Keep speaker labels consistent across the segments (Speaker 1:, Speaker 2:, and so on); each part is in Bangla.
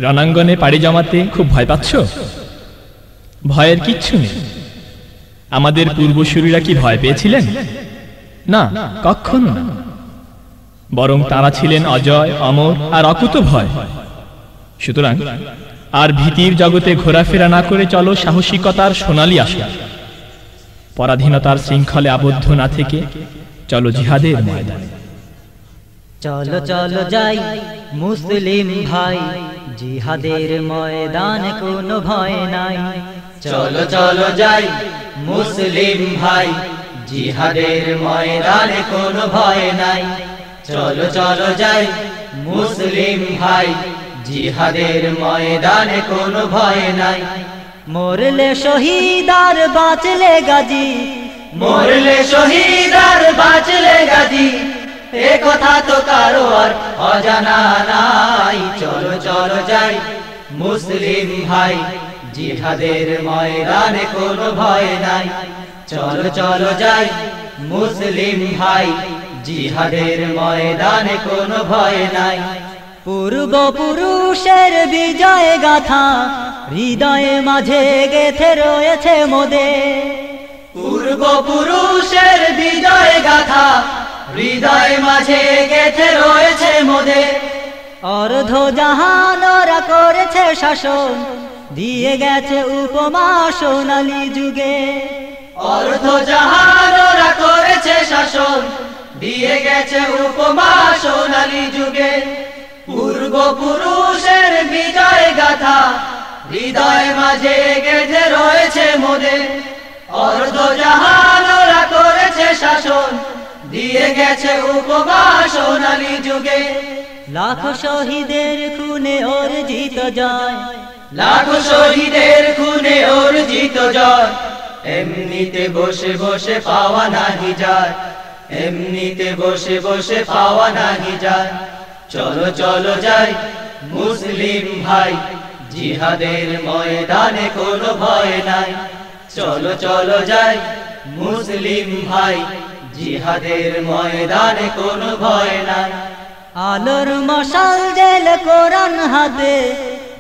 Speaker 1: রণাঙ্গনে পাড়ি জমাতে খুব ভয় পাচ্ছ? ভয়ের কিচ্ছু নেই। আমাদের পূর্বসূরীরা কি ভয় পেয়েছিলেন? না, কখনো না। বরং তারা ছিলেন অজয়, অমর আর অকুতভয়। সুতরাং আর ভীতির জগতে ঘোরাফেরা না করে চলো সাহসিকতার সোনালী আসর। পরাধীনতার শৃঙ্খলে আবদ্ধ না থেকে চলো জিহাদের ময়দানে।
Speaker 2: চলো চলো যাই মুসলিম ভাই, জিহাদের ময়দানে কোনো ভয় নাই।
Speaker 3: চলো চলো যাই মুসলিম ভাই, জিহাদের ময়দানে কোনো ভয় নাই। চলো চলো যাই মুসলিম ভাই, জিহাদের ময়দানে কোনো ভয় নাই।
Speaker 2: মরলে শহীদ আর বাঁচলে গাজী,
Speaker 3: মরলে শহীদ আর বাঁচলে গাজী, এ কথা তো কারো আর অজানা নাই। চলো চলো যাই মুসলিম ভাই, জিহাদের ময়দানে কোনো ভয় নাই। চলো চলো যাই মুসলিম ভাই, জিহাদের ময়দানে কোনো ভয় নাই।
Speaker 2: পূর্বপুরুষের বিজয় গাথা হৃদয়ে মাঝে গেথে রয়েছে মোদের।
Speaker 3: পূর্বপুরুষের বিজয় গাথা হৃদয় মাঝে গেথে রয়েছে মোদের।
Speaker 2: অর্ধ জাহান ওরা করেছে শাসন, দিয়ে গেছে উপমা সোনালী যুগে।
Speaker 3: অর্ধ জাহান ওরা করেছে শাসন, দিয়ে গেছে উপমা সোনালী যুগে। পূর্বপুরুষের বিজয় গাথা হৃদয় মাঝে গেথে রয়েছে মোদের। অর্ধ জাহান ওরা করেছে শাসন, দিয়ে গেছে উপমা সোনালী যুগে।
Speaker 2: লাখো শহীদের খুনে অর্জিত জয়,
Speaker 3: লাখো শহীদের খুনে অর্জিত জয়, এমনিতে বসে বসে পাওয়া নাহি যায়। এমনিতে বসে বসে পাওয়া নাহি যায়। চলো চলো যাই মুসলিম ভাই, জিহাদের ময়দানে কোনো ভয় নাই। চলো চলো যাই মুসলিম ভাই, জিহাদের ময়দানে কোনো ভয় নাই।
Speaker 2: আলোর মশাল জেল কোরআন হাতে,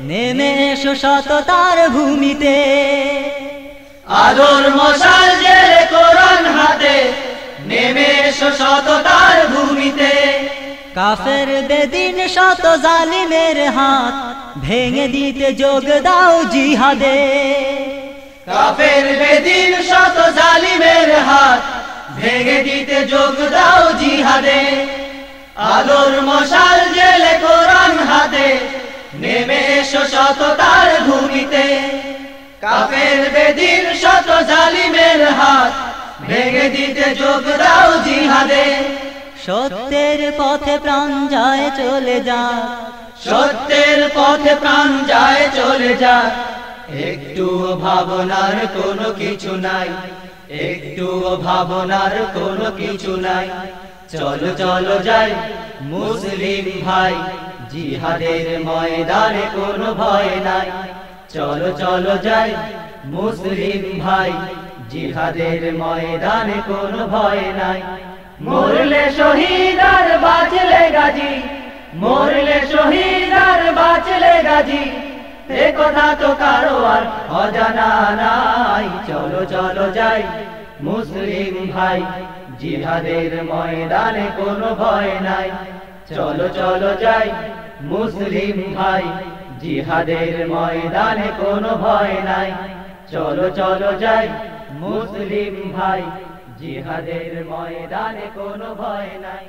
Speaker 2: নেমে এসো সততার ভূমিতে।
Speaker 3: আলোর মশাল জেলে কোরআন হাতে, নেমে এসো সততার ভূমিতে।
Speaker 2: কাফের বেদিন শত জালিমের হাত, ভেঙে দিতে যোগ দাও জিহাদে।
Speaker 3: কাফের বেদিন শত জালিমের হাত, ভেঙে দিতে যোগ দাও জিহাদে। আলোর মশাল জেলে কোরআন হাতে, নেমে এসো সততার ভূমিতে। কাফের বেদিন শত জালিমের হাত, ভেঙে দিতে যোগ দাও জিহাদে।
Speaker 2: সত্যের পথে প্রাণ যায় চলে যা,
Speaker 3: সত্যের পথে প্রাণ যায় চলে যা। একটু ভাবনার কোনো কিছু নাই, একটু ভাবনার কোনো কিছু নাই। চলো চলো যাই মুসলিম ভাই, জিহাদের ময়দানে কোনো ভয় নাই। চলো চলো যাই মুসলিম ভাই, জিহাদের ময়দানে কোনো ভয় নাই। মরলে শহীদ আর বাঁচলে গাজী, মরলে শহীদ আর বাঁচলে গাজী, এ কথা তো কারো আর অজানা নাই। চলো চলো যাই মুসলিম ভাই, জিহাদের ময়দানে কোনো ভয় নাই। চলো চলো যাই মুসলিম ভাই, জিহাদের ময়দানে কোনো ভয় নাই। চলো চলো যাই মুসলিম ভাই, জিহাদের ময়দানে কোনো ভয় নাই।